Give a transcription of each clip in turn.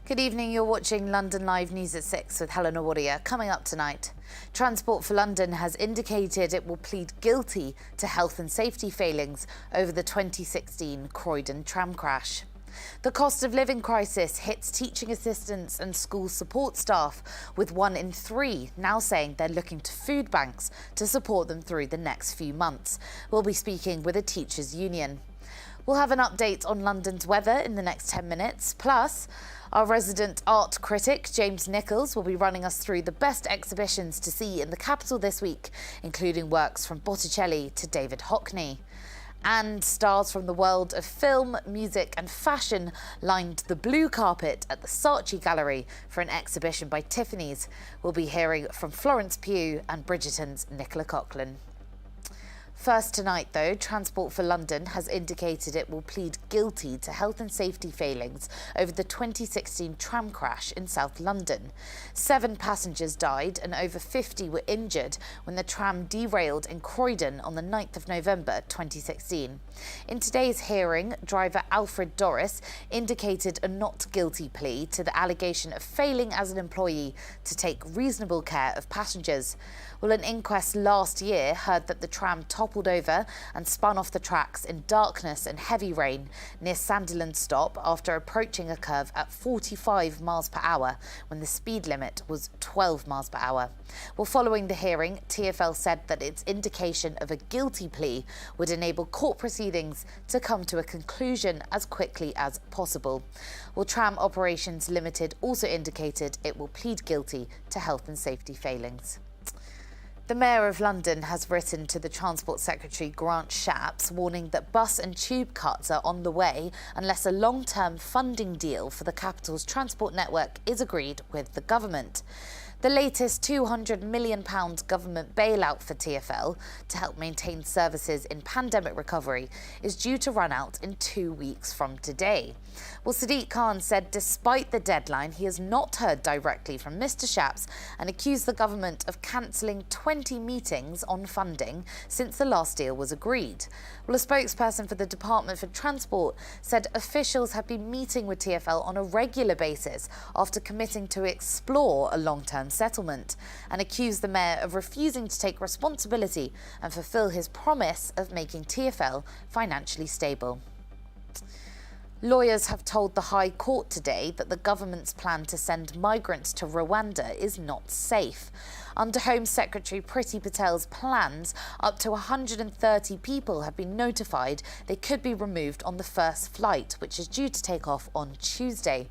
Good evening, you're watching London Live News at 6 with Helena Warrior. Coming up tonight, Transport for London has indicated it will plead guilty to health and safety failings over the 2016 Croydon tram crash. The cost of living crisis hits teaching assistants and school support staff, with 1 in 3 now saying they're looking to food banks to support them through the next few months. We'll be speaking with a teachers' union. We'll have an update on London's weather in the next 10 minutes. Plus, our resident art critic, James Nichols, will be running us through the best exhibitions to see in the capital this week, including works from Botticelli to David Hockney. And stars from the world of film, music and fashion lined the blue carpet at the Saatchi Gallery for an exhibition by Tiffany's. We'll be hearing from Florence Pugh and Bridgerton's Nicola Coughlan. First tonight, though, Transport for London has indicated it will plead guilty to health and safety failings over the 2016 tram crash in South London. 7 passengers died and over 50 were injured when the tram derailed in Croydon on the 9th of November 2016. In today's hearing, driver Alfred Dorris indicated a not guilty plea to the allegation of failing as an employee to take reasonable care of passengers. Well, an inquest last year heard that the tram toppled over and spun off the tracks in darkness and heavy rain near Sandiland Stop after approaching a curve at 45 miles per hour when the speed limit was 12 miles per hour. Well, following the hearing, TfL said that its indication of a guilty plea would enable court proceedings to come to a conclusion as quickly as possible. Well, Tram Operations Limited also indicated it will plead guilty to health and safety failings. The Mayor of London has written to the Transport Secretary Grant Shapps warning that bus and tube cuts are on the way unless a long-term funding deal for the capital's transport network is agreed with the government. The latest £200 million government bailout for TfL to help maintain services in pandemic recovery is due to run out in 2 weeks from today. Well, Sadiq Khan said despite the deadline, he has not heard directly from Mr Shapps and accused the government of cancelling 20 meetings on funding since the last deal was agreed. Well, a spokesperson for the Department for Transport said officials have been meeting with TfL on a regular basis after committing to explore a long-term settlement, and accused the mayor of refusing to take responsibility and fulfil his promise of making TfL financially stable. Lawyers have told the High Court today that the government's plan to send migrants to Rwanda is not safe. Under Home Secretary Priti Patel's plans, up to 130 people have been notified they could be removed on the first flight, which is due to take off on Tuesday.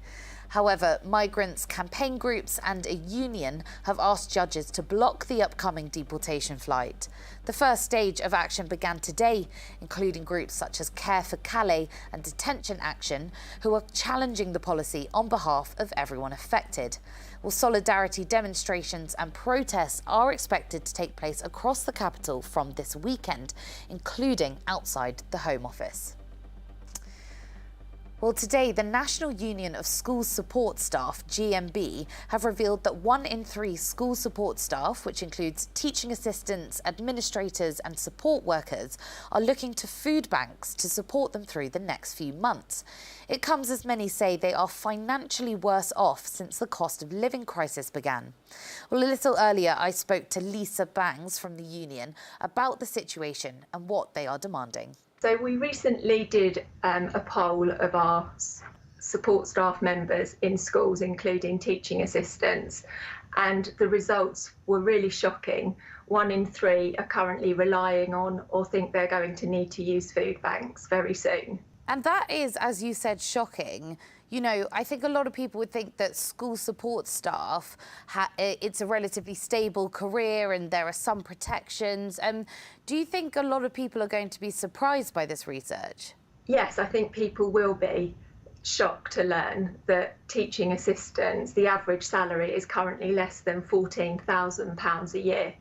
However, migrants, campaign groups and a union have asked judges to block the upcoming deportation flight. The first stage of action began today, including groups such as Care for Calais and Detention Action, who are challenging the policy on behalf of everyone affected. Well, solidarity demonstrations and protests are expected to take place across the capital from this weekend, including outside the Home Office. Well, today, the National Union of School Support Staff, GMB, have revealed that 1 in 3 school support staff, which includes teaching assistants, administrators and support workers, are looking to food banks to support them through the next few months. It comes as many say they are financially worse off since the cost of living crisis began. Well, a little earlier, I spoke to Lisa Bangs from the union about the situation and what they are demanding. So we recently did a poll of our support staff members in schools, including teaching assistants, and the results were really shocking. 1 in 3 are currently relying on or think they're going to need to use food banks very soon. And that is, as you said, shocking. You know, I think a lot of people would think that school support staff, it's a relatively stable career and there are some protections. Do you think a lot of people are going to be surprised by this research? Yes, I think people will be shocked to learn that teaching assistants, the average salary is currently less than £14,000 a year.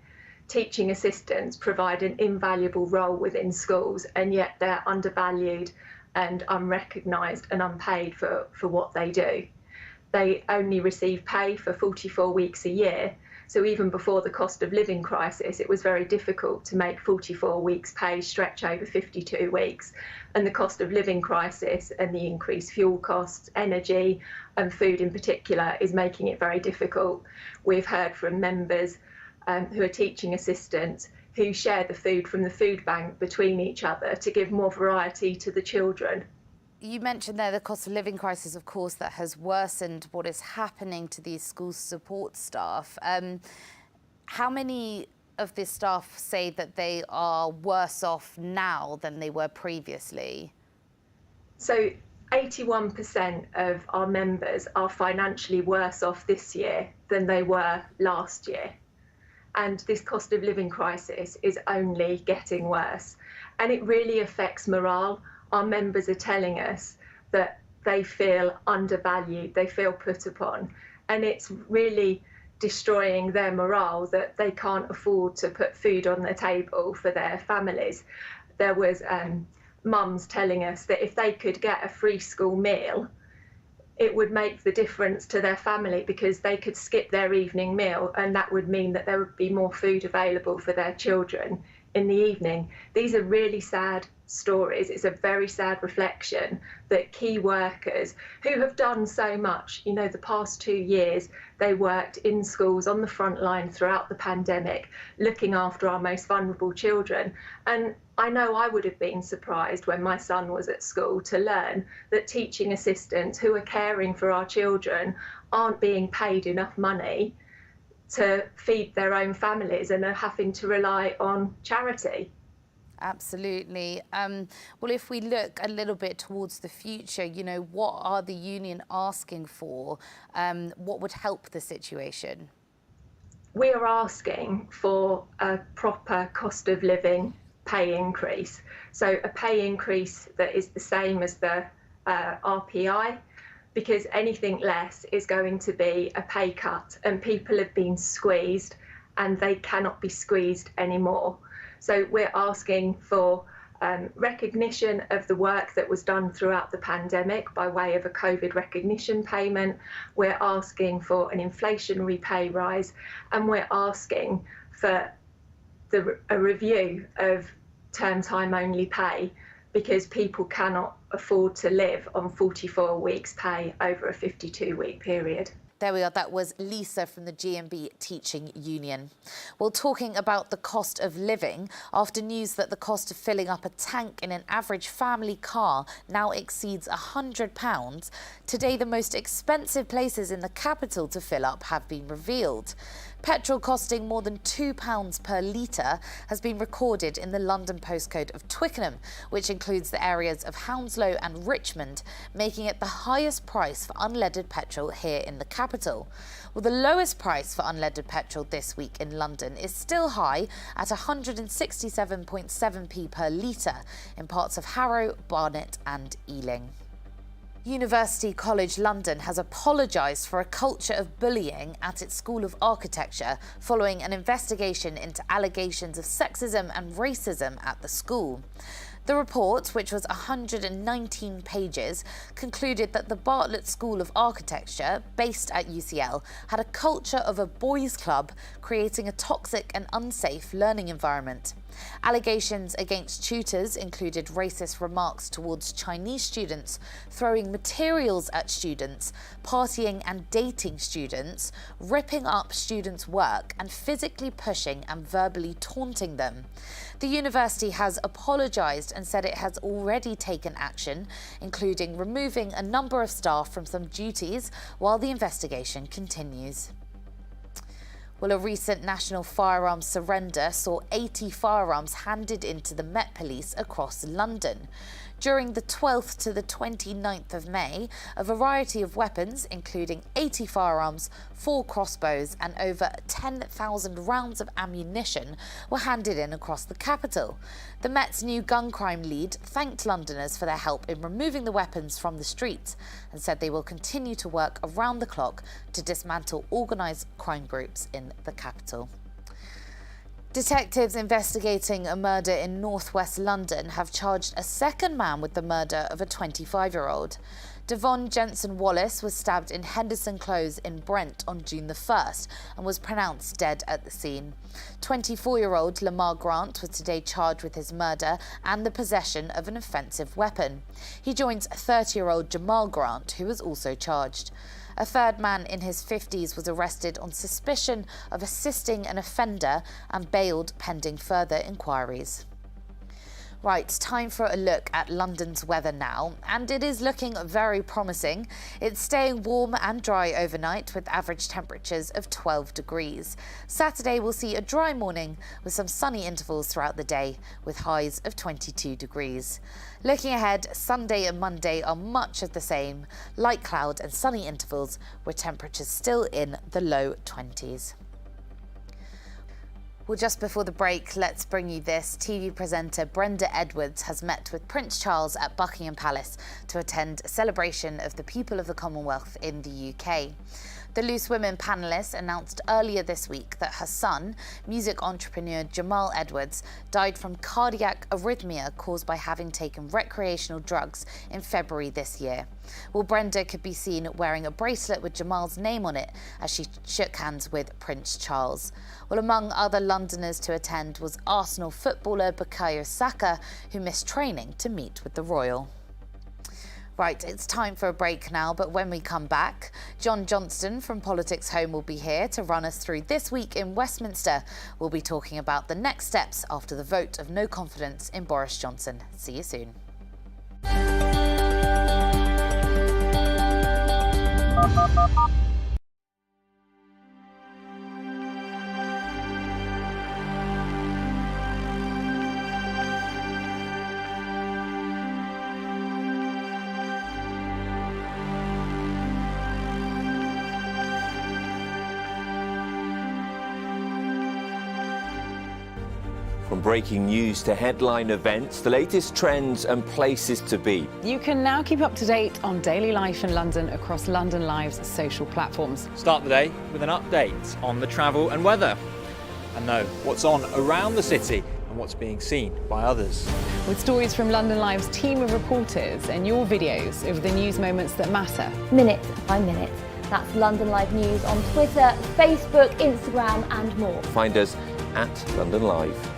Teaching assistants provide an invaluable role within schools, and yet they're undervalued and unrecognised and unpaid for what they do. They only receive pay for 44 weeks a year, So even before the cost of living crisis, it was very difficult to make 44 weeks pay stretch over 52 weeks. And the cost of living crisis and the increased fuel costs, energy and food in particular is making it very difficult. We've heard from members who are teaching assistants who share the food from the food bank between each other to give more variety to the children. You mentioned there the cost of living crisis, of course, that has worsened what is happening to these school support staff. How many of the staff say that they are worse off now than they were previously? So 81% of our members are financially worse off this year than they were last year. And this cost of living crisis is only getting worse. And it really affects morale. Our members are telling us that they feel undervalued, they feel put upon, and it's really destroying their morale that they can't afford to put food on the table for their families. There was mums telling us that if they could get a free school meal, it would make the difference to their family because they could skip their evening meal and that would mean that there would be more food available for their children in the evening. These are really sad stories. It's a very sad reflection that key workers who have done so much, you know, the past 2 years, they worked in schools on the front line throughout the pandemic, looking after our most vulnerable children. And I know I would have been surprised when my son was at school to learn that teaching assistants who are caring for our children aren't being paid enough money to feed their own families and are having to rely on charity. Absolutely. Well, if we look a little bit towards the future, you know, what are the union asking for? What would help the situation? We are asking for a proper cost of living pay increase. So a pay increase that is the same as the RPI, because anything less is going to be a pay cut and people have been squeezed and they cannot be squeezed anymore. So we're asking for recognition of the work that was done throughout the pandemic by way of a COVID recognition payment. We're asking for an inflationary pay rise, and we're asking for a review of term time only pay, because people cannot afford to live on 44 weeks pay over a 52-week period. There we are. That was Lisa from the GMB Teaching Union. Well, talking about the cost of living, after news that the cost of filling up a tank in an average family car now exceeds £100, today the most expensive places in the capital to fill up have been revealed. Petrol costing more than £2 per litre has been recorded in the London postcode of Twickenham, which includes the areas of Hounslow and Richmond, making it the highest price for unleaded petrol here in the capital. Well, the lowest price for unleaded petrol this week in London is still high at 167.7p per litre in parts of Harrow, Barnet and Ealing. University College London has apologised for a culture of bullying at its School of Architecture following an investigation into allegations of sexism and racism at the school. The report, which was 119 pages, concluded that the Bartlett School of Architecture, based at UCL, had a culture of a boys' club, creating a toxic and unsafe learning environment. Allegations against tutors included racist remarks towards Chinese students, throwing materials at students, partying and dating students, ripping up students' work and physically pushing and verbally taunting them. The university has apologised and said it has already taken action, including removing a number of staff from some duties while the investigation continues. Well, a recent national firearms surrender saw 80 firearms handed in to the Met Police across London. During the 12th to the 29th of May, a variety of weapons, including 80 firearms, 4 crossbows and over 10,000 rounds of ammunition, were handed in across the capital. The Met's new gun crime lead thanked Londoners for their help in removing the weapons from the streets and said they will continue to work around the clock to dismantle organised crime groups in the capital. Detectives investigating a murder in northwest London have charged a second man with the murder of a 25-year-old. Devon Jensen Wallace was stabbed in Henderson Close in Brent on June the 1st and was pronounced dead at the scene. 24-year-old Lamar Grant was today charged with his murder and the possession of an offensive weapon. He joins 30-year-old Jamal Grant, who was also charged. A third man in his 50s was arrested on suspicion of assisting an offender and bailed pending further inquiries. Right, time for a look at London's weather now, and it is looking very promising. It's staying warm and dry overnight with average temperatures of 12 degrees. Saturday will see a dry morning with some sunny intervals throughout the day with highs of 22 degrees. Looking ahead, Sunday and Monday are much of the same, light cloud and sunny intervals with temperatures still in the low 20s. Well, just before the break, let's bring you this. TV presenter Brenda Edwards has met with Prince Charles at Buckingham Palace to attend a celebration of the people of the Commonwealth in the UK. The Loose Women panellist announced earlier this week that her son, music entrepreneur Jamal Edwards, died from cardiac arrhythmia caused by having taken recreational drugs in February this year. Well, Brenda could be seen wearing a bracelet with Jamal's name on it as she shook hands with Prince Charles. Well, among other Londoners to attend was Arsenal footballer Bukayo Saka, who missed training to meet with the royal. Right, it's time for a break now, but when we come back, John Johnston from Politics Home will be here to run us through this week in Westminster. We'll be talking about the next steps after the vote of no confidence in Boris Johnson. See you soon. From breaking news to headline events, the latest trends and places to be. You can now keep up to date on daily life in London across London Live's social platforms. Start the day with an update on the travel and weather, and know what's on around the city and what's being seen by others. With stories from London Live's team of reporters and your videos of the news moments that matter. Minute by minute. That's London Live News on Twitter, Facebook, Instagram and more. Find us at London Live.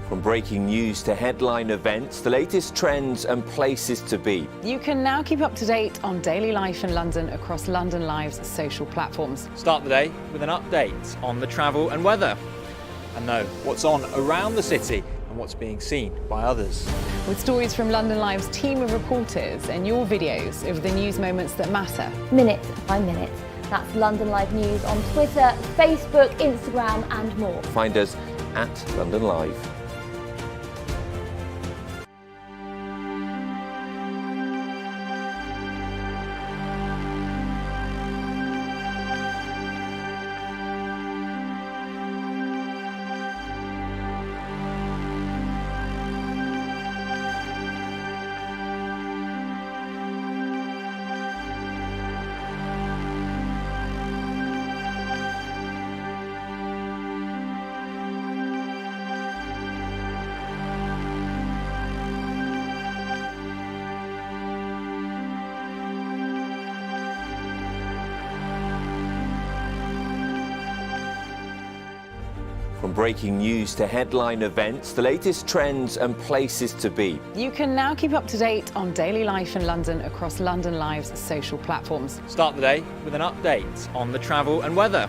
From breaking news to headline events, the latest trends and places to be. You can now keep up to date on daily life in London across London Live's social platforms. Start the day with an update on the travel and weather, and know what's on around the city and what's being seen by others. With stories from London Live's team of reporters and your videos of the news moments that matter. Minute by minute. That's London Live News on Twitter, Facebook, Instagram and more. Find us at London Live. From breaking news to headline events, the latest trends and places to be. You can now keep up to date on daily life in London across London Live's social platforms. Start the day with an update on the travel and weather,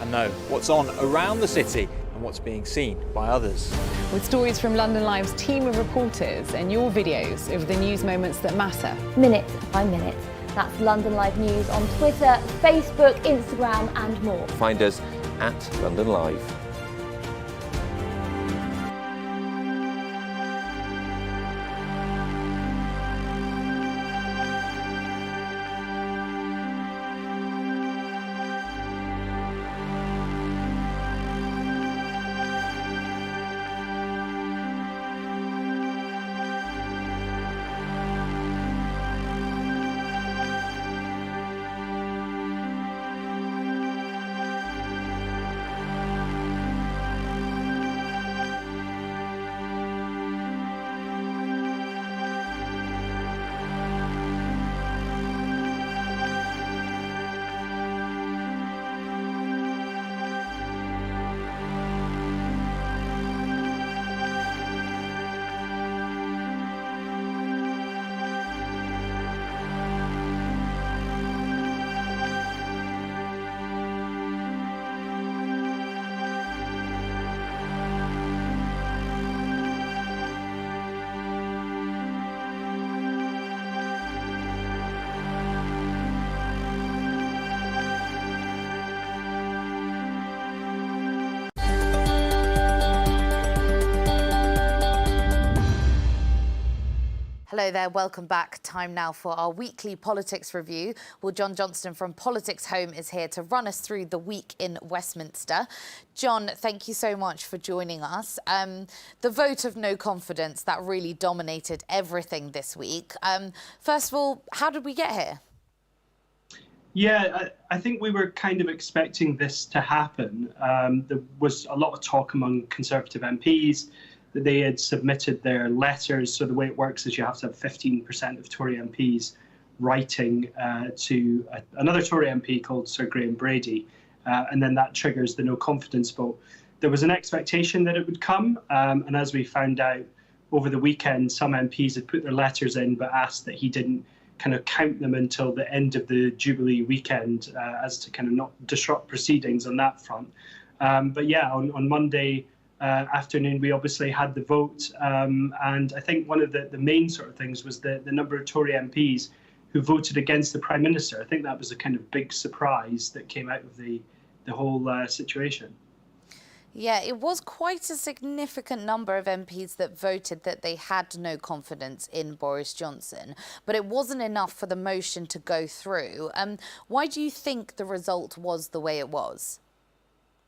and know what's on around the city and what's being seen by others. With stories from London Live's team of reporters and your videos of the news moments that matter. Minute by minute. That's London Live News on Twitter, Facebook, Instagram and more. Find us at London Live. Hello there, welcome back. Time now for our weekly politics review. Well, John Johnston from Politics Home is here to run us through the week in Westminster. John, thank you so much for joining us. The vote of no confidence, that really dominated everything this week. First of all, how did we get here? Yeah, I think we were kind of expecting this to happen. There was a lot of talk among Conservative MPs that they had submitted their letters. So the way it works is you have to have 15% of Tory MPs writing to another Tory MP called Sir Graham Brady, and then that triggers the no confidence vote. There was an expectation that it would come, and as we found out over the weekend, some MPs had put their letters in but asked that he didn't kind of count them until the end of the Jubilee weekend as to kind of not disrupt proceedings on that front. But yeah, on Monday afternoon, we obviously had the vote, and I think one of the main sort of things was the number of Tory MPs who voted against the Prime Minister. I think that was a kind of big surprise that came out of the whole situation. Yeah, it was quite a significant number of MPs that voted that they had no confidence in Boris Johnson, but it wasn't enough for the motion to go through. Why do you think the result was the way it was?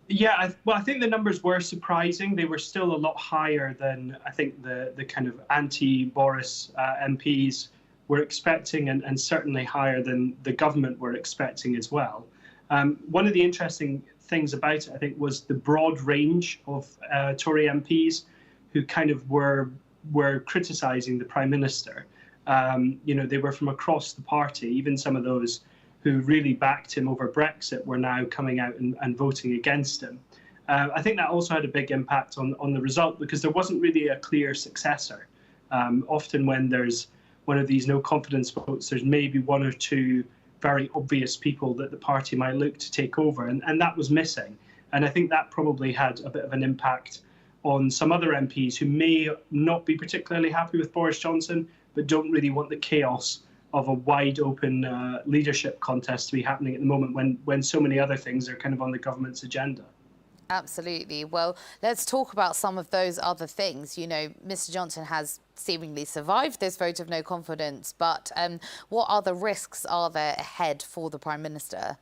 Yeah, I think the numbers were surprising. They were still a lot higher than I think the kind of anti-Boris MPs were expecting, and certainly higher than the government were expecting as well. One of the interesting things about it, I think, was the broad range of Tory MPs who kind of were criticising the Prime Minister. They were from across the party. Even some of those who really backed him over Brexit were now coming out and voting against him. I think that also had a big impact on the result, because there wasn't really a clear successor. Often when there's one of these no confidence votes, there's maybe one or two very obvious people that the party might look to take over, and that was missing. And I think that probably had a bit of an impact on some other MPs who may not be particularly happy with Boris Johnson, but don't really want the chaos of a wide open leadership contest to be happening at the moment when so many other things are kind of on the government's agenda. Absolutely. Well, let's talk about some of those other things. You know, Mr. Johnson has seemingly survived this vote of no confidence, but what other risks are there ahead for the Prime Minister?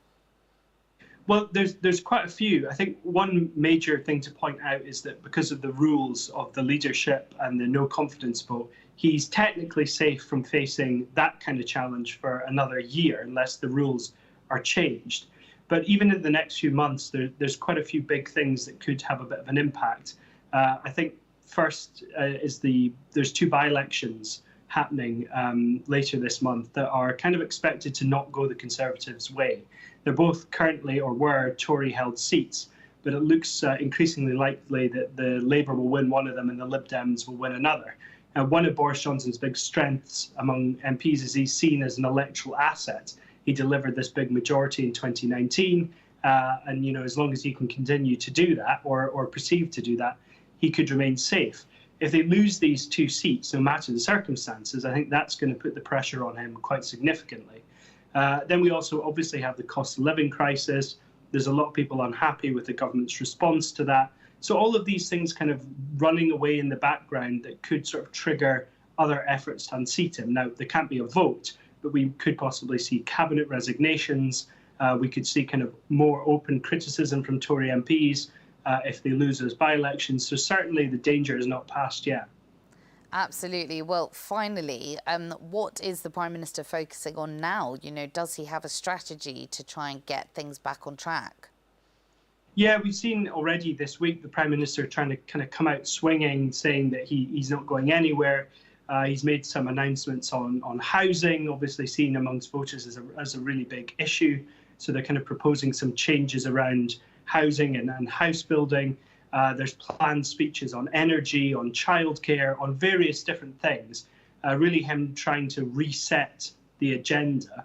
Well, there's quite a few. I think one major thing to point out is that because of the rules of the leadership and the no confidence vote, he's technically safe from facing that kind of challenge for another year unless the rules are changed. But even in the next few months, there's quite a few big things that could have a bit of an impact. I think first is there's two by-elections happening later this month that are kind of expected to not go the Conservatives' way. They're both currently or were Tory-held seats, but it looks increasingly likely that the Labour will win one of them and the Lib Dems will win another. One of Boris Johnson's big strengths among MPs is he's seen as an electoral asset. He delivered this big majority in 2019, and as long as he can continue to do that or perceive to do that, he could remain safe. If they lose these two seats, no matter the circumstances, I think that's going to put the pressure on him quite significantly. Then we also obviously have the cost of living crisis. There's a lot of people unhappy with the government's response to that. So all of these things kind of running away in the background that could sort of trigger other efforts to unseat him. Now, there can't be a vote, but we could possibly see cabinet resignations. We could see kind of more open criticism from Tory MPs if they lose those by-elections. So certainly the danger is not past yet. Absolutely. Well, finally, what is the Prime Minister focusing on now? You know, does he have a strategy to try and get things back on track? Yeah, we've seen already this week the Prime Minister trying to kind of come out swinging, saying that he's not going anywhere. He's made some announcements on housing, obviously seen amongst voters as a really big issue. So they're kind of proposing some changes around housing and house building. There's planned speeches on energy, on childcare, on various different things. Really him trying to reset the agenda.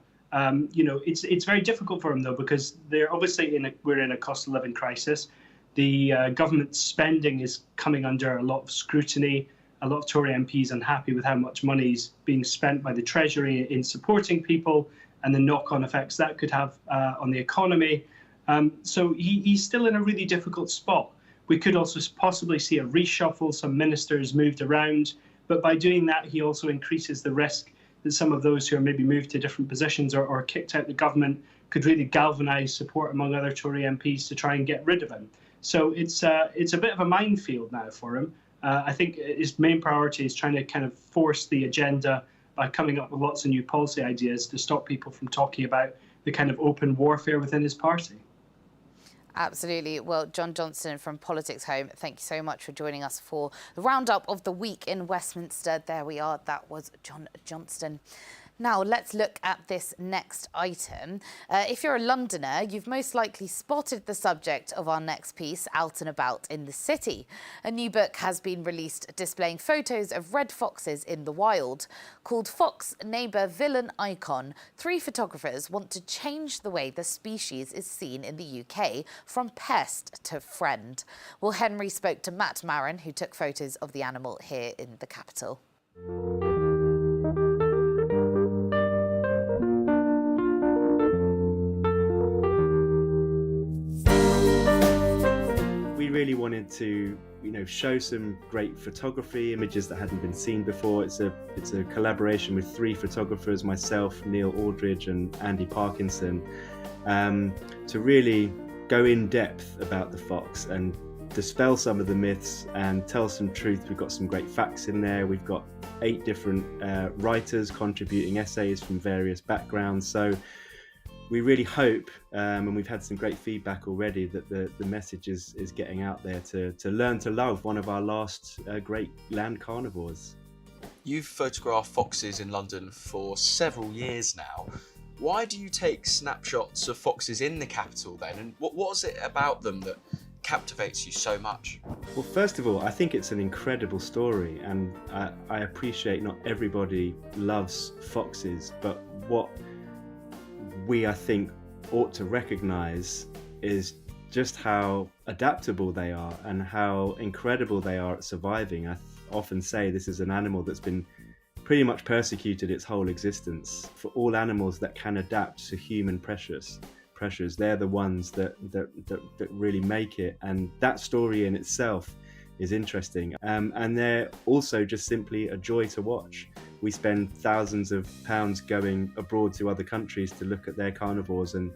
You know, it's very difficult for him though, because they're obviously we're in a cost of living crisis. The government spending is coming under a lot of scrutiny. A lot of Tory MPs unhappy with how much money is being spent by the Treasury in supporting people and the knock-on effects that could have on the economy. So he's still in a really difficult spot. We could also possibly see a reshuffle, some ministers moved around, but by doing that, he also increases the risk that some of those who are maybe moved to different positions or kicked out the government could really galvanise support among other Tory MPs to try and get rid of him. So it's a bit of a minefield now for him. I think his main priority is trying to kind of force the agenda by coming up with lots of new policy ideas to stop people from talking about the kind of open warfare within his party. Absolutely. Well, John Johnston from Politics Home, thank you so much for joining us for the roundup of the week in Westminster. There we are. That was John Johnston. Now, let's look at this next item. If you're a Londoner, you've most likely spotted the subject of our next piece out and about in the city. A new book has been released displaying photos of red foxes in the wild. Called Fox, Neighbour, Villain, Icon, 3 photographers want to change the way the species is seen in the UK from pest to friend. Well, Henry spoke to Matt Marin, who took photos of the animal here in the capital. We really wanted to, show some great photography, images that hadn't been seen before. It's a collaboration with 3 photographers, myself, Neil Aldridge and Andy Parkinson, to really go in depth about the fox and dispel some of the myths and tell some truth. We've got some great facts in there. We've got 8 different writers contributing essays from various backgrounds. So we really hope, and we've had some great feedback already, that the message is getting out there to learn to love one of our last great land carnivores. You've photographed foxes in London for several years now. Why do you take snapshots of foxes in the capital then? And what was it about them that captivates you so much? Well, first of all, I think it's an incredible story, and I appreciate not everybody loves foxes, but what we, I think, ought to recognise is just how adaptable they are and how incredible they are at surviving. I often say this is an animal that's been pretty much persecuted its whole existence. For all animals that can adapt to human pressures, they're the ones that really make it, and that story in itself is interesting. And they're also just simply a joy to watch. We spend thousands of pounds going abroad to other countries to look at their carnivores, and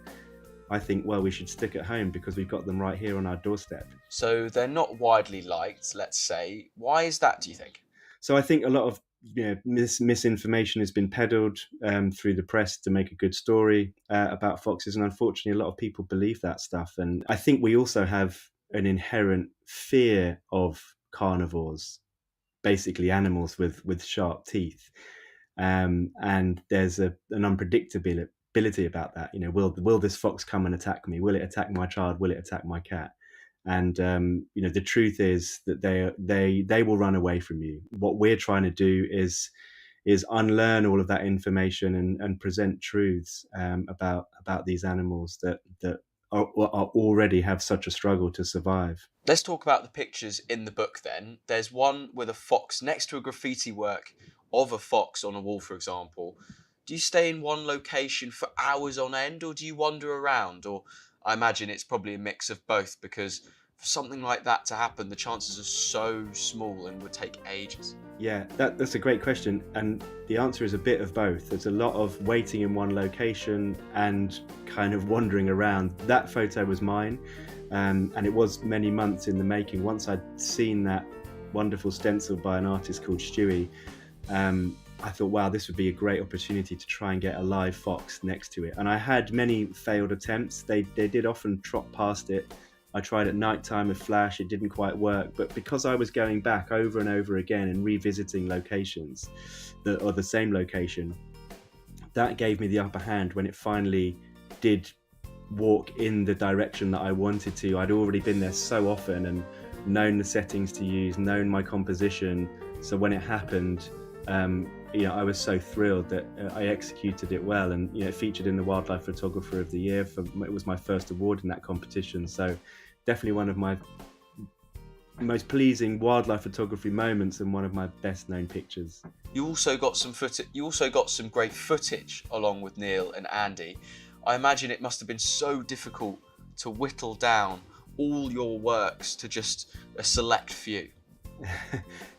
I think, well, we should stick at home because we've got them right here on our doorstep. So they're not widely liked, let's say. Why is that, do you think? So I think a lot of misinformation has been peddled through the press to make a good story about foxes, and unfortunately a lot of people believe that stuff. And I think we also have an inherent fear of carnivores, basically animals with sharp teeth, and there's an unpredictability about that. Will this fox come and attack me? Will it attack my child? Will it attack my cat? And the truth is that they will run away from you. What we're trying to do is unlearn all of that information and present truths about these animals that are already have such a struggle to survive. Let's talk about the pictures in the book then. There's one with a fox next to a graffiti work of a fox on a wall, for example. Do you stay in one location for hours on end, or do you wander around? Or I imagine it's probably a mix of both, because for something like that to happen, the chances are so small and would take ages. Yeah, that's a great question, and the answer is a bit of both. There's a lot of waiting in one location and kind of wandering around. That photo was mine, and it was many months in the making. Once I'd seen that wonderful stencil by an artist called Stewie, I thought, wow, this would be a great opportunity to try and get a live fox next to it. And I had many failed attempts. They did often trot past it. I tried at night time with flash, it didn't quite work. But because I was going back over and over again and revisiting locations, or the same location, that gave me the upper hand when it finally did walk in the direction that I wanted to. I'd already been there so often and known the settings to use, known my composition. So when it happened, I was so thrilled that I executed it well, and it featured in the Wildlife Photographer of the Year. It was my first award in that competition, so definitely one of my most pleasing wildlife photography moments and one of my best known pictures. You also got some footage. You also got some great footage along with Neil and Andy. I imagine it must have been so difficult to whittle down all your works to just a select few.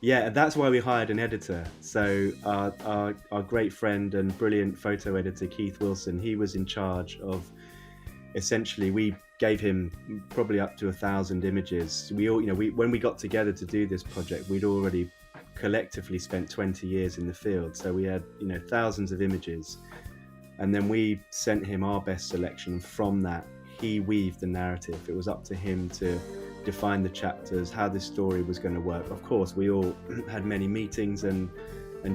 Yeah, that's why we hired an editor. So our great friend and brilliant photo editor Keith Wilson, he was in charge of, essentially we gave him probably up to 1,000 images. We all, when we got together to do this project, we'd already collectively spent 20 years in the field, so we had thousands of images, and then we sent him our best selection. From that, he weaved the narrative. It was up to him to define the chapters, how this story was going to work. Of course, we all had many meetings and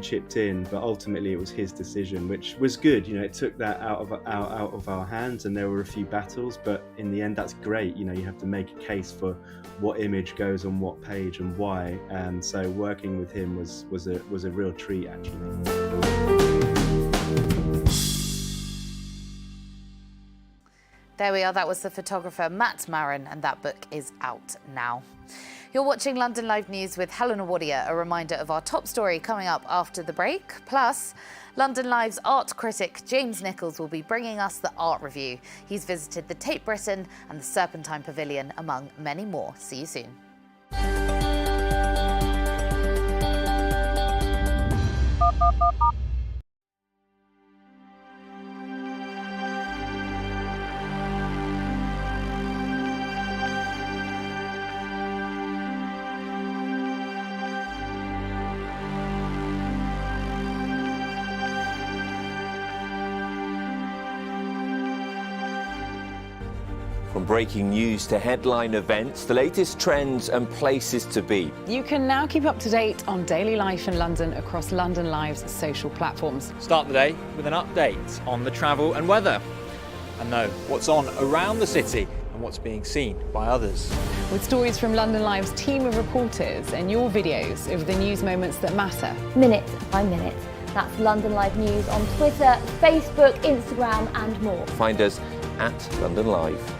chipped in, but ultimately it was his decision, which was good. It took that out of our hands, and there were a few battles, but in the end, that's great. You have to make a case for what image goes on what page and why. And so working with him was a real treat, actually. There we are, that was the photographer Matt Marin, and that book is out now. You're watching London Live News with Helena Warrior, a reminder of our top story coming up after the break. Plus, London Live's art critic James Nichols will be bringing us the art review. He's visited the Tate Britain and the Serpentine Pavilion, among many more. See you soon. From breaking news to headline events, the latest trends and places to be. You can now keep up to date on daily life in London across London Live's social platforms. Start the day with an update on the travel and weather, and know what's on around the city and what's being seen by others. With stories from London Live's team of reporters and your videos of the news moments that matter. Minute by minute. That's London Live News on Twitter, Facebook, Instagram and more. Find us at London Live.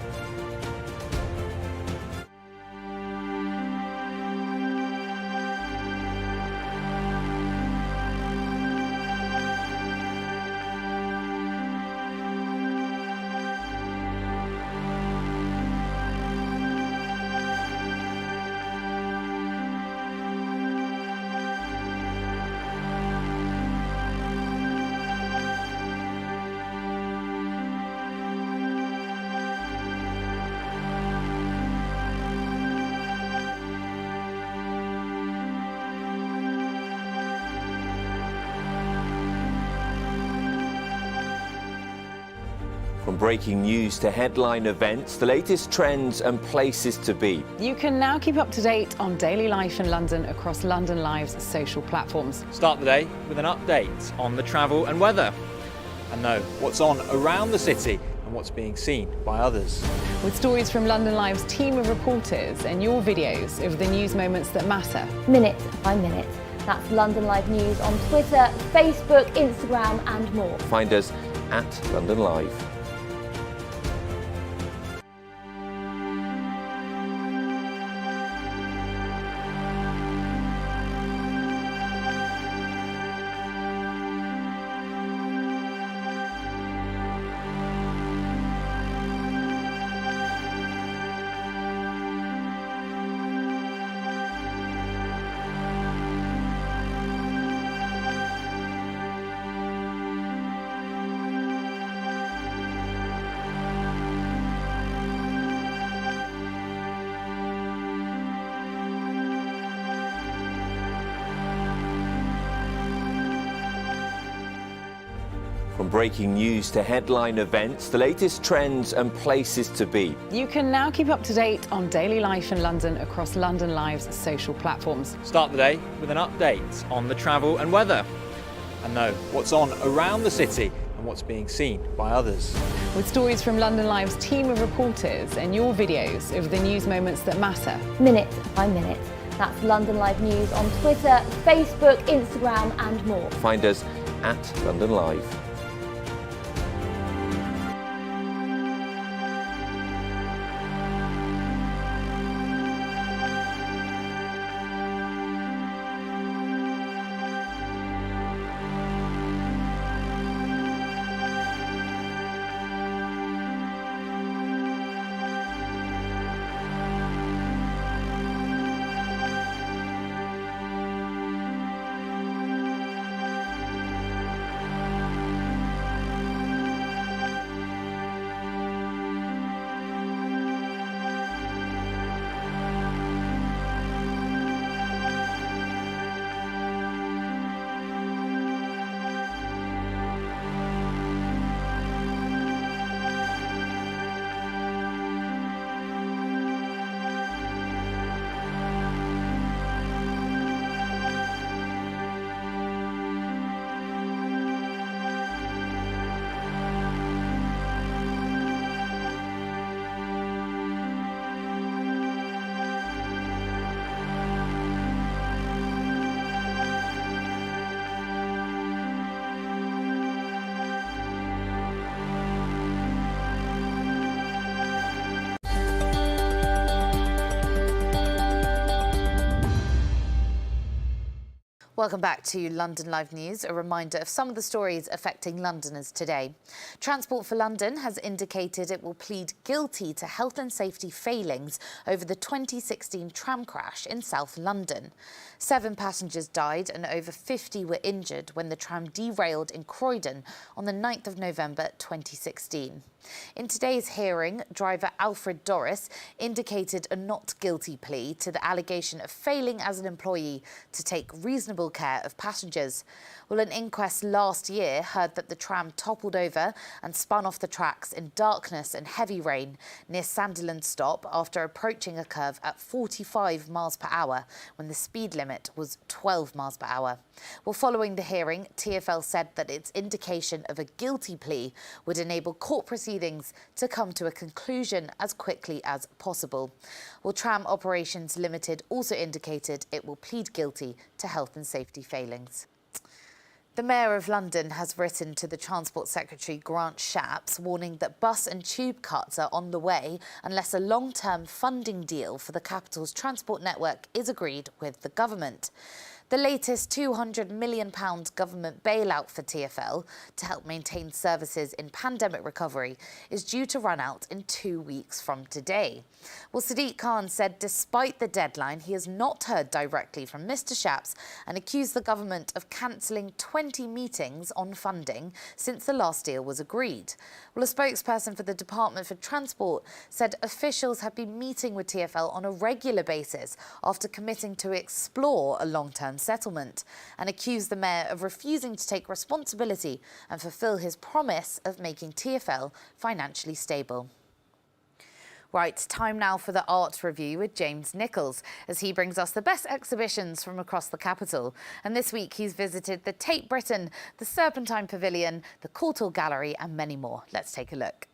From breaking news to headline events, the latest trends and places to be. You can now keep up to date on daily life in London across London Live's social platforms. Start the day with an update on the travel and weather, and know what's on around the city and what's being seen by others. With stories from London Live's team of reporters and your videos of the news moments that matter. Minute by minute. That's London Live News on Twitter, Facebook, Instagram and more. Find us at London Live. From breaking news to headline events, the latest trends and places to be. You can now keep up to date on daily life in London across London Live's social platforms. Start the day with an update on the travel and weather, and know what's on around the city and what's being seen by others. With stories from London Live's team of reporters and your videos of the news moments that matter. Minute by minute. That's London Live News on Twitter, Facebook, Instagram and more. Find us at London Live. Welcome back to London Live News. A reminder of some of the stories affecting Londoners today. Transport for London has indicated it will plead guilty to health and safety failings over the 2016 tram crash in South London. 7 passengers died and over 50 were injured when the tram derailed in Croydon on the 9th of November 2016. In today's hearing, driver Alfred Doris indicated a not guilty plea to the allegation of failing as an employee to take reasonable care of passengers. Well, an inquest last year heard that the tram toppled over and spun off the tracks in darkness and heavy rain near Sandiland Stop after approaching a curve at 45 miles per hour when the speed limit was 12 miles per hour. Well, following the hearing, TfL said that its indication of a guilty plea would enable court proceedings to come to a conclusion as quickly as possible. Well, Tram Operations Limited also indicated it will plead guilty to health and safety failings. The Mayor of London has written to the Transport Secretary Grant Shapps warning that bus and tube cuts are on the way unless a long-term funding deal for the capital's transport network is agreed with the government. The latest £200 million government bailout for TfL to help maintain services in pandemic recovery is due to run out in 2 weeks from today. Well, Sadiq Khan said despite the deadline, he has not heard directly from Mr Shapps and accused the government of cancelling 20 meetings on funding since the last deal was agreed. Well, a spokesperson for the Department for Transport said officials have been meeting with TfL on a regular basis after committing to explore a long-term settlement and accused the mayor of refusing to take responsibility and fulfil his promise of making TfL financially stable. Right, time now for the art review with James Nichols, as he brings us the best exhibitions from across the capital. And this week he's visited the Tate Britain, the Serpentine Pavilion, the Courtauld Gallery and many more. Let's take a look.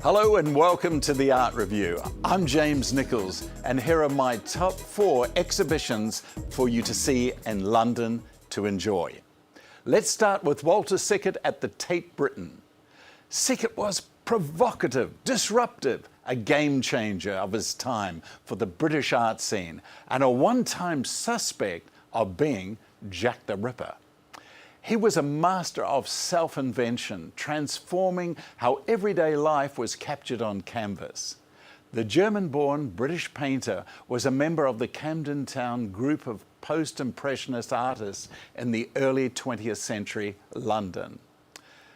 Hello and welcome to the Art Review. I'm James Nichols and here are my top 4 exhibitions for you to see in London to enjoy. Let's start with Walter Sickert at the Tate Britain. Sickert was provocative, disruptive, a game changer of his time for the British art scene and a one-time suspect of being Jack the Ripper. He was a master of self-invention, transforming how everyday life was captured on canvas. The German-born British painter was a member of the Camden Town group of post-impressionist artists in the early 20th century London.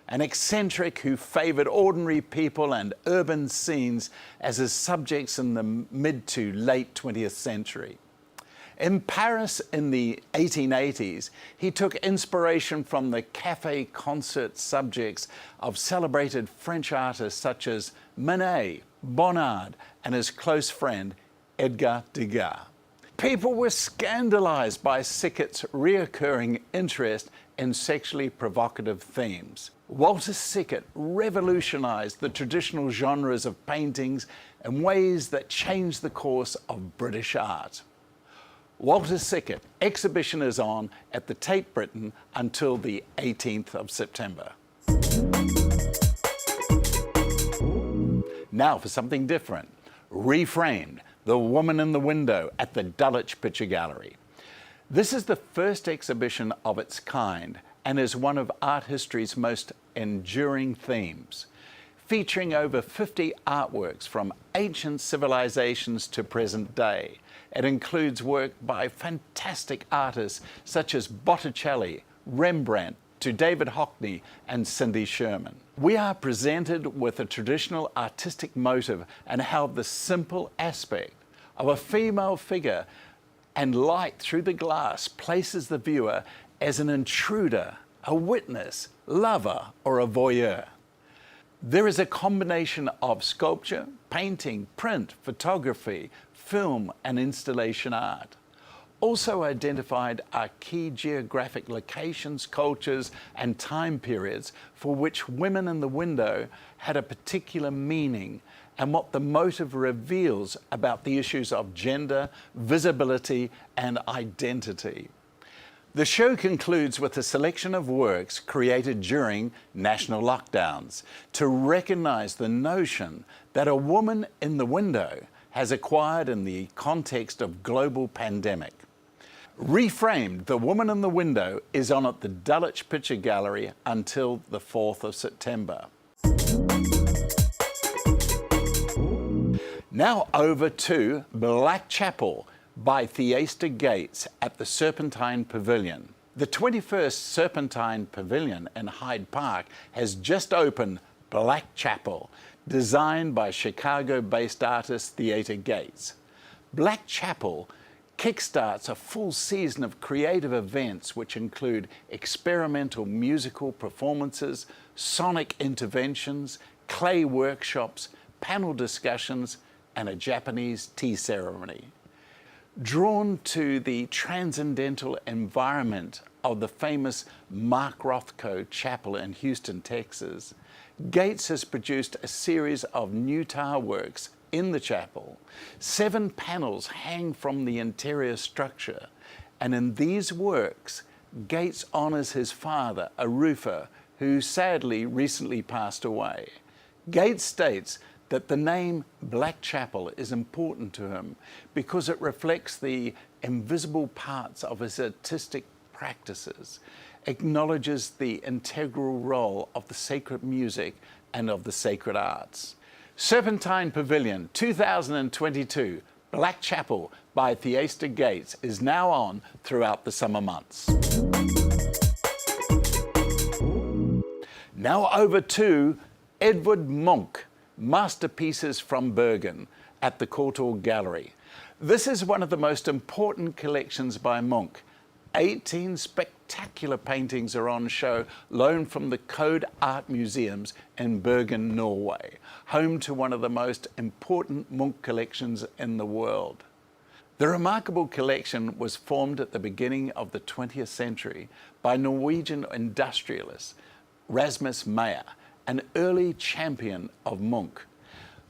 an eccentric who favoured ordinary people and urban scenes as his subjects in the mid to late 20th century. In Paris in the 1880s, he took inspiration from the café concert subjects of celebrated French artists such as Manet, Bonnard, and his close friend Edgar Degas. People were scandalised by Sickert's reoccurring interest in sexually provocative themes. Walter Sickert revolutionised the traditional genres of paintings in ways that changed the course of British art. Walter Sickert exhibition is on at the Tate Britain until the 18th of September. Now for something different. Reframed, The Woman in the Window at the Dulwich Picture Gallery. This is the first exhibition of its kind and is one of art history's most enduring themes. Featuring over 50 artworks from ancient civilizations to present day, it includes work by fantastic artists such as Botticelli, Rembrandt, to David Hockney and Cindy Sherman. We are presented with a traditional artistic motive and how the simple aspect of a female figure and light through the glass places the viewer as an intruder, a witness, lover, or a voyeur. There is a combination of sculpture, painting, print, photography, film, and installation art. Also identified are key geographic locations, cultures, and time periods for which women in the window had a particular meaning and what the motive reveals about the issues of gender, visibility, and identity. The show concludes with a selection of works created during national lockdowns to recognise the notion that a woman in the window has acquired in the context of global pandemic. Reframed, The Woman in the Window is on at the Dulwich Picture Gallery until the 4th of September. Now over to Black Chapel by Theaster Gates at the Serpentine Pavilion. The 21st Serpentine Pavilion in Hyde Park has just opened Black Chapel, designed by Chicago-based artist Theaster Gates. Black Chapel kickstarts a full season of creative events which include experimental musical performances, sonic interventions, clay workshops, panel discussions, and a Japanese tea ceremony. Drawn to the transcendental environment of the famous Mark Rothko Chapel in Houston, Texas, Gates has produced a series of new tile works in the chapel. 7 panels hang from the interior structure, and in these works, Gates honours his father, a roofer, who sadly recently passed away. Gates states that the name Black Chapel is important to him because it reflects the invisible parts of his artistic practices, acknowledges the integral role of the sacred music and of the sacred arts. Serpentine Pavilion 2022, Black Chapel by Theaster Gates is now on throughout the summer months. Now over to Edvard Munch, Masterpieces from Bergen at the Courtauld Gallery. This is one of the most important collections by Munch. 18 spectacular paintings are on show, loaned from the Code Art Museums in Bergen, Norway, home to one of the most important Munch collections in the world. The remarkable collection was formed at the beginning of the 20th century by Norwegian industrialist Rasmus Meyer, an early champion of Munch.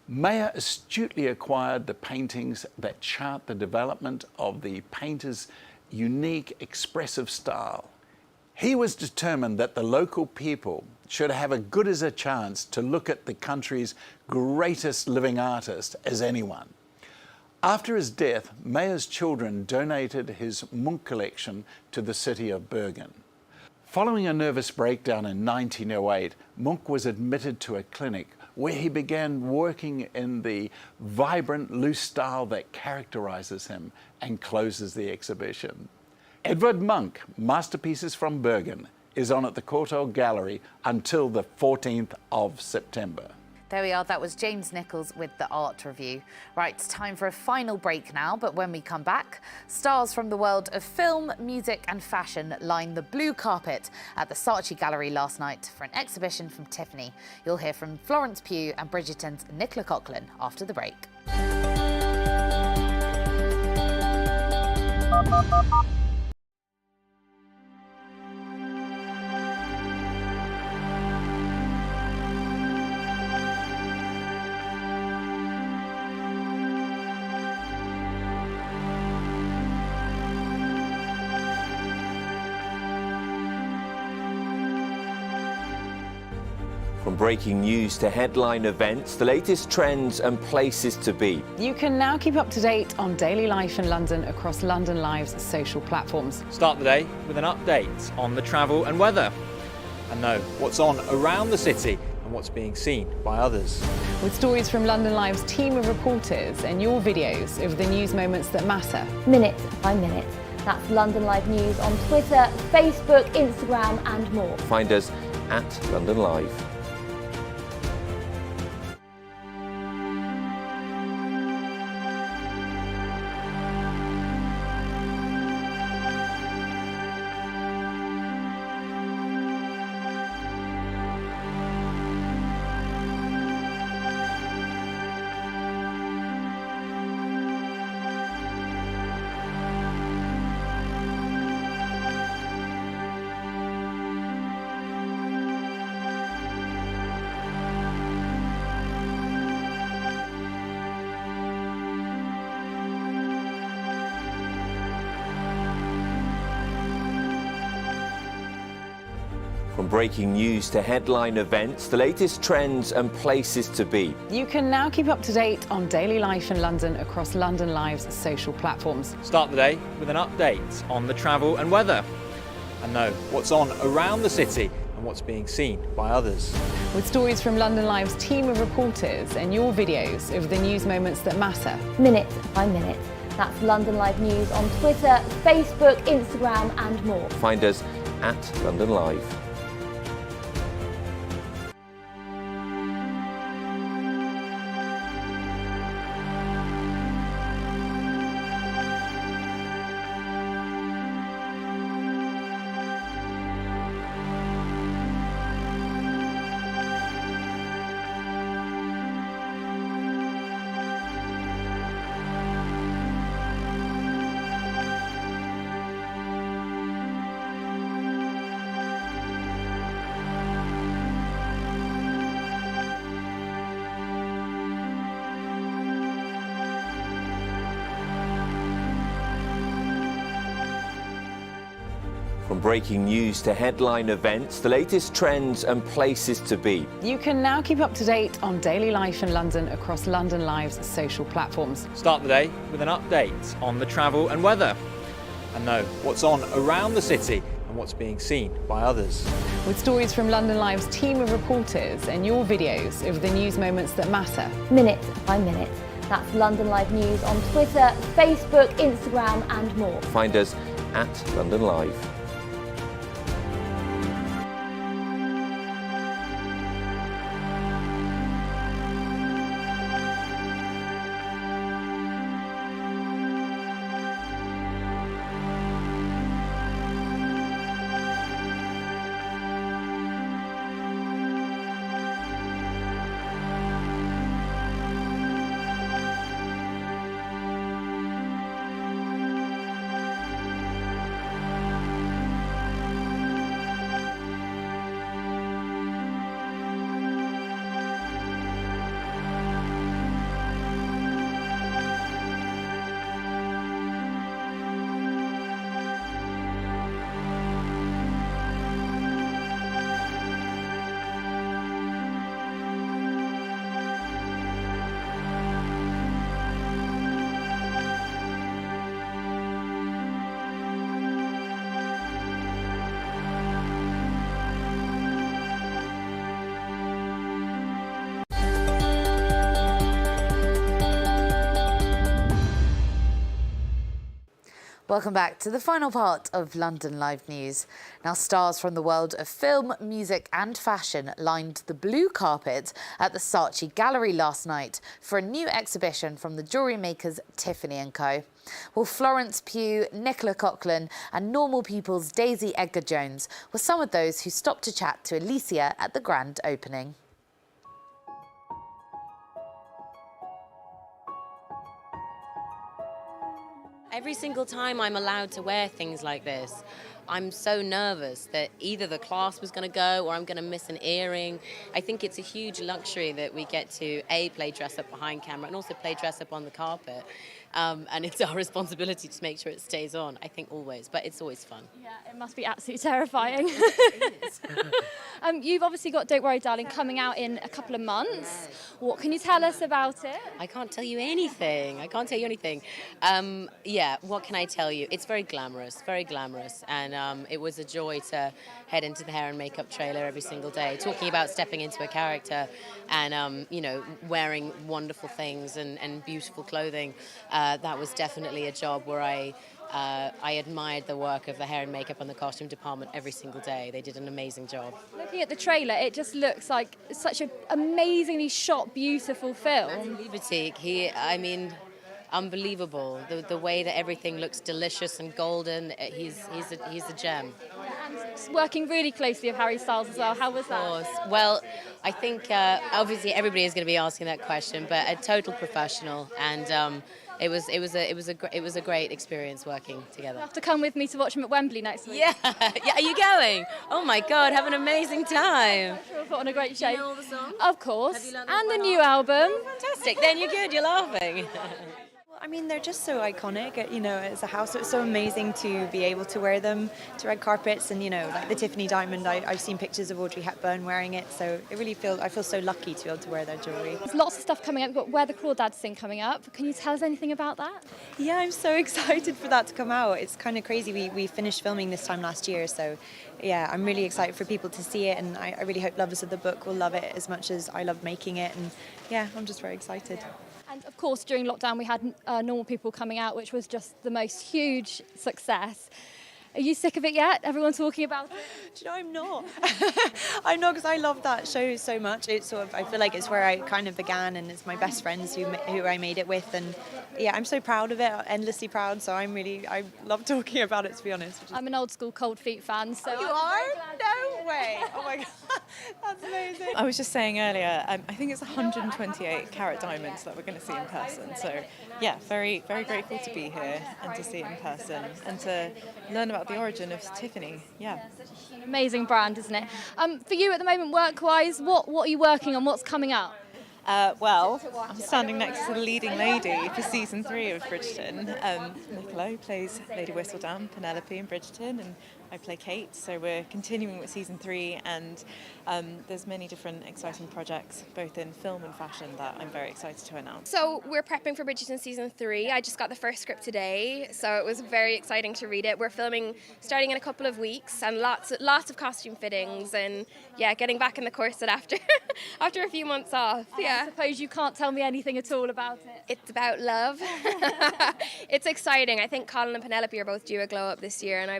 Meyer astutely acquired the paintings that chart the development of the painter's unique expressive style. He was determined that the local people should have as good as a chance to look at the country's greatest living artist as anyone. After his death, Meyer's children donated his Munch collection to the city of Bergen. Following a nervous breakdown in 1908, Munch was admitted to a clinic where he began working in the vibrant, loose style that characterizes him and closes the exhibition. Edvard Munch, Masterpieces from Bergen, is on at the Courtauld Gallery until the 14th of September. There we are, that was James Nichols with the Art Review. Right, it's time for a final break now, but when we come back, stars from the world of film, music and fashion lined the blue carpet at the Saatchi Gallery last night for an exhibition from Tiffany. You'll hear from Florence Pugh and Bridgerton's Nicola Coughlan after the break. From breaking news to headline events, the latest trends and places to be. You can now keep up to date on daily life in London across London Live's social platforms. Start the day with an update on the travel and weather, and know what's on around the city and what's being seen by others. With stories from London Live's team of reporters and your videos of the news moments that matter. Minute by minute. That's London Live News on Twitter, Facebook, Instagram and more. Find us at London Live. From breaking news to headline events, the latest trends and places to be. You can now keep up to date on daily life in London across London Live's social platforms. Start the day with an update on the travel and weather, and know what's on around the city and what's being seen by others. With stories from London Live's team of reporters and your videos of the news moments that matter. Minute by minute. That's London Live News on Twitter, Facebook, Instagram and more. Find us at London Live. From breaking news to headline events, the latest trends and places to be. You can now keep up to date on daily life in London across London Live's social platforms. Start the day with an update on the travel and weather, and know what's on around the city and what's being seen by others. With stories from London Live's team of reporters and your videos of the news moments that matter. Minute by minute. That's London Live News on Twitter, Facebook, Instagram and more. Find us at London Live. Welcome back to the final part of London Live News. Now, stars from the world of film, music and fashion lined the blue carpet at the Saatchi Gallery last night for a new exhibition from the jewellery makers Tiffany & Co. Well, Florence Pugh, Nicola Coughlan and Normal People's Daisy Edgar-Jones were some of those who stopped to chat to Alicia at the grand opening. Every single time I'm allowed to wear things like this, I'm so nervous that either the clasp was going to go or I'm going to miss an earring. I think it's a huge luxury that we get to, A, play dress up behind camera and also play dress up on the carpet. And it's our responsibility to make sure it stays on, I think always, but it's always fun. Yeah, it must be absolutely terrifying. You've obviously got Don't Worry Darling coming out in a couple of months. What can you tell us about it? I can't tell you anything. Yeah, what can I tell you? It's very glamorous, and it was a joy to head into the hair and makeup trailer every single day, talking about stepping into a character and, wearing wonderful things and beautiful clothing. That was definitely a job where I admired the work of the hair and makeup and the costume department every single day. They did an amazing job. Looking at the trailer, it just looks like such an amazingly shot, beautiful film. Boutique, unbelievable. The way that everything looks delicious and golden, he's a gem. And working really closely with Harry Styles as well. How was that? Of course. Well, I think obviously everybody is going to be asking that question, but a total professional, and it was a great experience working together. You have to come with me to watch him at Wembley next week. Yeah, are you going? Oh my God, have an amazing time. I'm sure we'll put on a great show. Do you know all the songs? Of course, and the new album. Fantastic. Then you're good. You're laughing. I mean, they're just so iconic, as a house. It's so amazing to be able to wear them to red carpets, and, like the Tiffany diamond, I've seen pictures of Audrey Hepburn wearing it, so I feel so lucky to be able to wear their jewellery. There's lots of stuff coming up. We've got Where the Crawdads Sing coming up. Can you tell us anything about that? Yeah, I'm so excited for that to come out. It's kind of crazy. We finished filming this time last year, so yeah, I'm really excited for people to see it, and I really hope lovers of the book will love it as much as I love making it, and yeah, I'm just very excited. And of course, during lockdown, we had Normal People coming out, which was just the most huge success. Are you sick of it yet? Everyone talking about it? Do you know, I'm not. I'm not, because I love that show so much. It's sort of, I feel like it's where I kind of began, and it's my best friends who I made it with, and yeah, I'm so proud of it, endlessly proud. So I love talking about it, to be honest. I'm an old school Cold Feet fan. So you are? No way! Oh my God, that's amazing. I was just saying earlier, I think it's 128 carat diamonds that we're going to see in person. So yeah, very, very grateful to be here and to see it in person and to learn about the origin of Tiffany. Yeah. Such an amazing brand, isn't it? For you at the moment, work-wise, what are you working on? What's coming up? Well, I'm standing next to the leading lady for season 3 of Bridgerton. Nicola plays Lady Whistledown, Penelope in Bridgerton, and I play Kate. So we're continuing with season 3, and there's many different exciting projects, both in film and fashion, that I'm very excited to announce. So we're prepping for Bridgerton season 3. I just got the first script today, so it was very exciting to read it. We're filming starting in a couple of weeks, and lots of costume fittings, and yeah, getting back in the corset after after a few months off. Yeah. I suppose you can't tell me anything at all about it. It's about love. It's exciting. I think Colin and Penelope are both due a glow up this year, and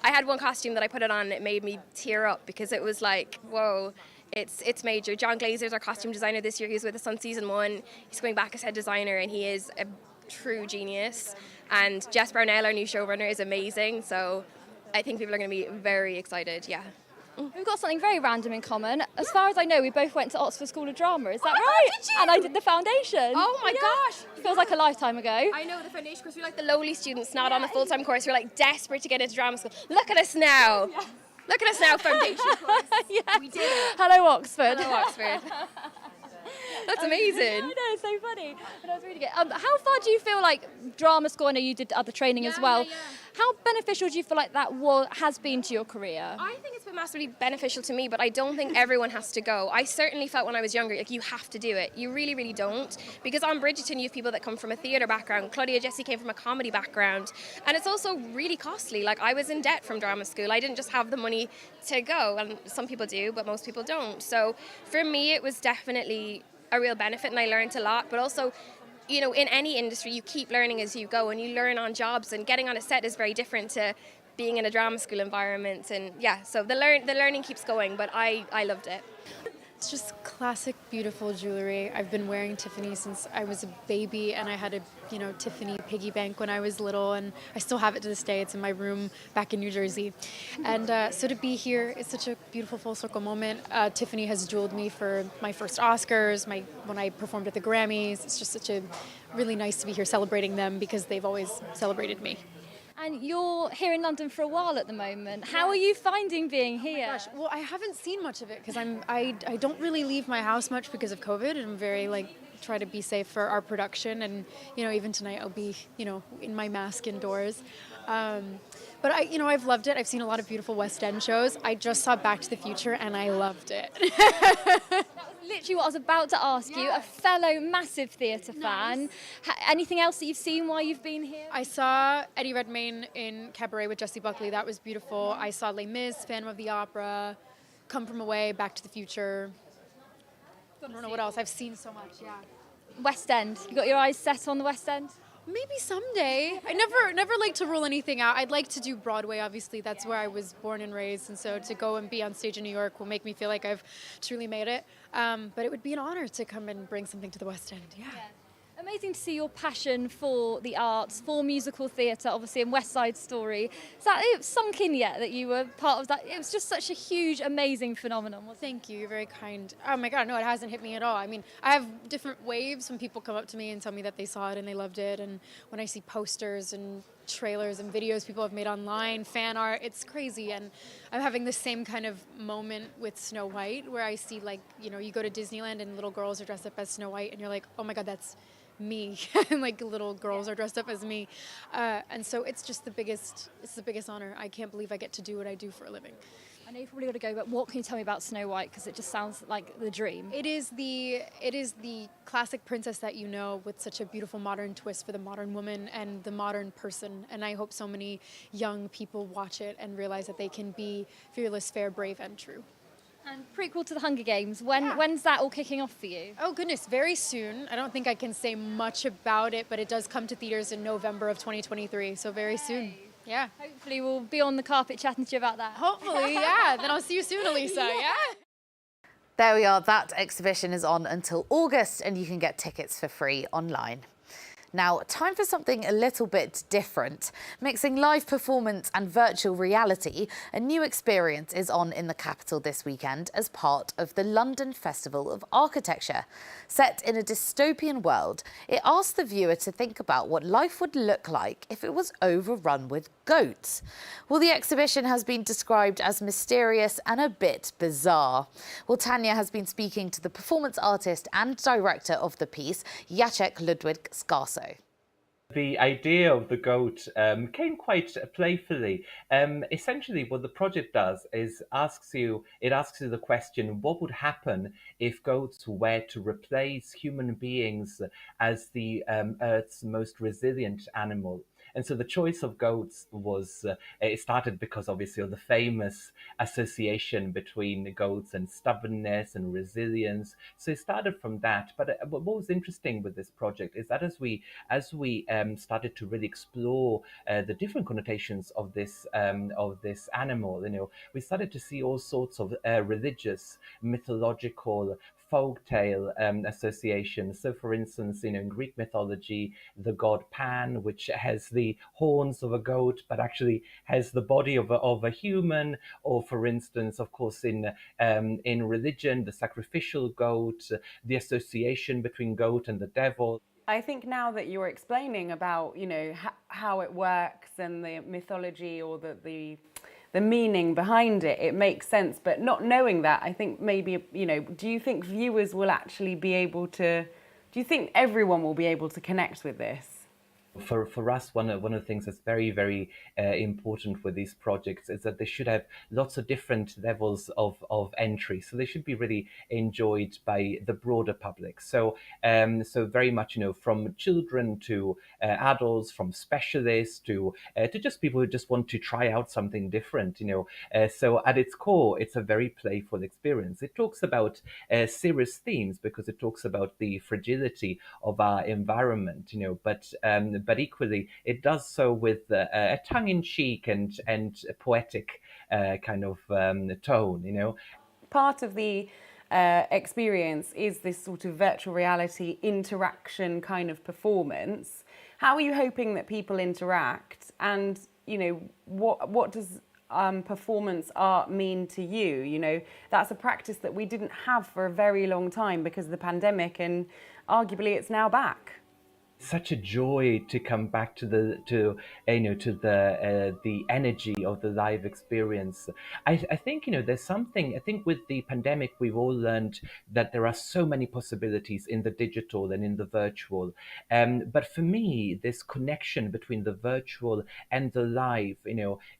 I had one costume that I put it on and it made me tear up because it was like, whoa, it's major. John Glazer's our costume designer this year. He was with us on season 1. He's going back as head designer, and he is a true genius. And Jess Brownell, our new showrunner, is amazing. So I think people are going to be very excited, yeah. We've got something very random in common. As far as I know, we both went to Oxford School of Drama. Is that right? God, did you? And I did the foundation. Oh my gosh! Feels like a lifetime ago. I know, the foundation course. We're like the lowly students, not on the full-time course. We're like desperate to get into drama school. Look at us now. Yeah. Look at us now, foundation course. Yeah. We did it. Hello, Oxford. Hello, Oxford. That's amazing. I know, it's so funny. But I was reading it. How far do you feel like drama school, I know you did other training as well, how beneficial do you feel like that has been to your career? I think it's been massively beneficial to me, but I don't think everyone has to go. I certainly felt when I was younger, like, you have to do it. You really, really don't. Because on Bridgerton, you have people that come from a theatre background. Claudia Jessie came from a comedy background. And it's also really costly. Like, I was in debt from drama school. I didn't just have the money to go. And some people do, but most people don't. So for me, it was definitely a real benefit, and I learned a lot. But also, you know, in any industry, you keep learning as you go, and you learn on jobs, and getting on a set is very different to being in a drama school environment. And yeah, so the learning keeps going, but I loved it. It's just classic, beautiful jewelry. I've been wearing Tiffany since I was a baby, and I had a, Tiffany piggy bank when I was little, and I still have it to this day. It's in my room back in New Jersey. And so to be here is such a beautiful full circle moment. Tiffany has jeweled me for my first Oscars, when I performed at the Grammys. It's just such a really nice to be here celebrating them because they've always celebrated me. And you're here in London for a while at the moment. How are you finding being here? Oh my gosh. Well, I haven't seen much of it because I don't really leave my house much because of COVID, and I'm very try to be safe for our production. And even tonight I'll be in my mask indoors. But I've loved it. I've seen a lot of beautiful West End shows. I just saw Back to the Future and I loved it. Literally what I was about to ask you, a fellow massive theatre fan. Anything else that you've seen while you've been here? I saw Eddie Redmayne in Cabaret with Jessie Buckley. That was beautiful. I saw Les Mis, Phantom of the Opera, Come From Away, Back to the Future. I don't know what else. I've seen so much, yeah. West End. You got your eyes set on the West End? Maybe someday. I never like to rule anything out. I'd like to do Broadway, obviously. That's where I was born and raised. And so to go and be on stage in New York will make me feel like I've truly made it. But it would be an honor to come and bring something to the West End, yeah. Amazing to see your passion for the arts, for musical theatre, obviously in West Side Story. Is that it sunk in yet that you were part of that? It was just such a huge, amazing phenomenon. Thank you. You're very kind. Oh my God, no, it hasn't hit me at all. I mean, I have different waves when people come up to me and tell me that they saw it and they loved it. And when I see posters and trailers and videos people have made online, fan art, it's crazy. And I'm having the same kind of moment with Snow White where I see you go to Disneyland and little girls are dressed up as Snow White and you're like, oh my God, that's me. And little girls are dressed up as me. And so it's just the biggest honor. I can't believe I get to do what I do for a living. I know you've probably got to go, but what can you tell me about Snow White? Because it just sounds like the dream. It is the classic princess that with such a beautiful modern twist for the modern woman and the modern person. And I hope so many young people watch it and realize that they can be fearless, fair, brave, and true. And prequel to the Hunger Games, when's that all kicking off for you? Oh goodness, very soon. I don't think I can say much about it, but it does come to theaters in November of 2023, so very soon. Yeah. Hopefully we'll be on the carpet chatting to you about that. Hopefully, yeah. Then I'll see you soon, Elisa. Yeah. There we are. That exhibition is on until August and you can get tickets for free online. Now, time for something a little bit different. Mixing live performance and virtual reality, a new experience is on in the capital this weekend as part of the London Festival of Architecture. Set in a dystopian world, it asks the viewer to think about what life would look like if it was overrun with goats. Well, the exhibition has been described as mysterious and a bit bizarre. Well, Tanya has been speaking to the performance artist and director of the piece, Jacek Ludwig Skarso. The idea of the goat came quite playfully. Essentially, what the project does is it asks you the question, what would happen if goats were to replace human beings as the Earth's most resilient animal? And so the choice of goats was, it started because obviously of the famous association between goats and stubbornness and resilience. So it started from that. But what was interesting with this project is that as we started to really explore the different connotations of this animal, we started to see all sorts of religious, mythological, folktale associations. So, for instance, in Greek mythology, the god Pan, which has the horns of a goat, but actually has the body of a human. Or, for instance, of course, in religion, the sacrificial goat, the association between goat and the devil. I think now that you're explaining about, how it works and the mythology or the meaning behind it, it makes sense. But not knowing that, I think maybe, do you think viewers will actually be able to, do you think everyone will be able to connect with this? For us, one of the things that's very important with these projects is that they should have lots of different levels of entry. So they should be really enjoyed by the broader public. So so very much, from children to adults, from specialists to just people who just want to try out something different. So at its core, it's a very playful experience. It talks about serious themes because it talks about the fragility of our environment. But equally, it does so with a tongue-in-cheek and poetic kind of tone. Part of the experience is this sort of virtual reality interaction kind of performance. How are you hoping that people interact? And what does performance art mean to you? That's a practice that we didn't have for a very long time because of the pandemic, and arguably it's now back. Such a joy to come back to the energy of the live experience. I think there's something. I think with the pandemic we've all learned that there are so many possibilities in the digital and in the virtual. But for me, this connection between the virtual and the live,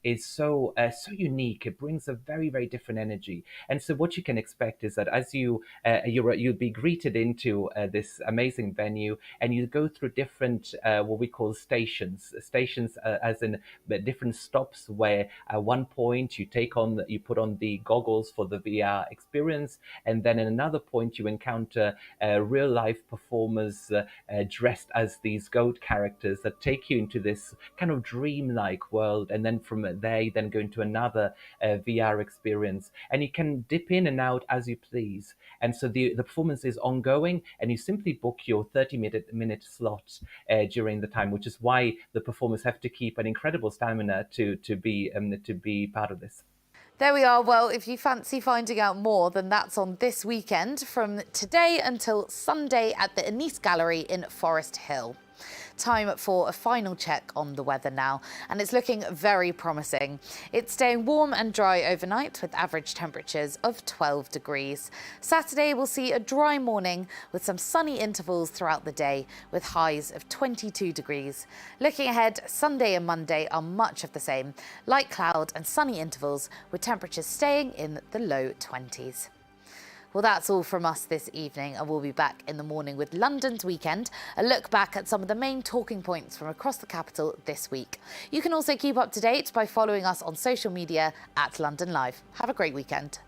is so unique. It brings a very different energy. And so what you can expect is that as you'll be greeted into this amazing venue, and you go through different what we call stations as in different stops, where at one point you put on the goggles for the VR experience, and then at another point you encounter real life performers dressed as these goat characters that take you into this kind of dreamlike world, and then from there you then go into another VR experience, and you can dip in and out as you please. And so the performance is ongoing, and you simply book your 30-minute slot during the time, which is why the performers have to keep an incredible stamina to be part of this. There we are. Well, if you fancy finding out more, then that's on this weekend from today until Sunday at the Anise Gallery in Forest Hill. Time for a final check on the weather now, and it's looking very promising. It's staying warm and dry overnight with average temperatures of 12 degrees. Saturday will see a dry morning with some sunny intervals throughout the day with highs of 22 degrees. Looking ahead, Sunday and Monday are much of the same. Light cloud and sunny intervals with temperatures staying in the low 20s. Well, that's all from us this evening, and we'll be back in the morning with London's Weekend, a look back at some of the main talking points from across the capital this week. You can also keep up to date by following us on social media at London Live. Have a great weekend.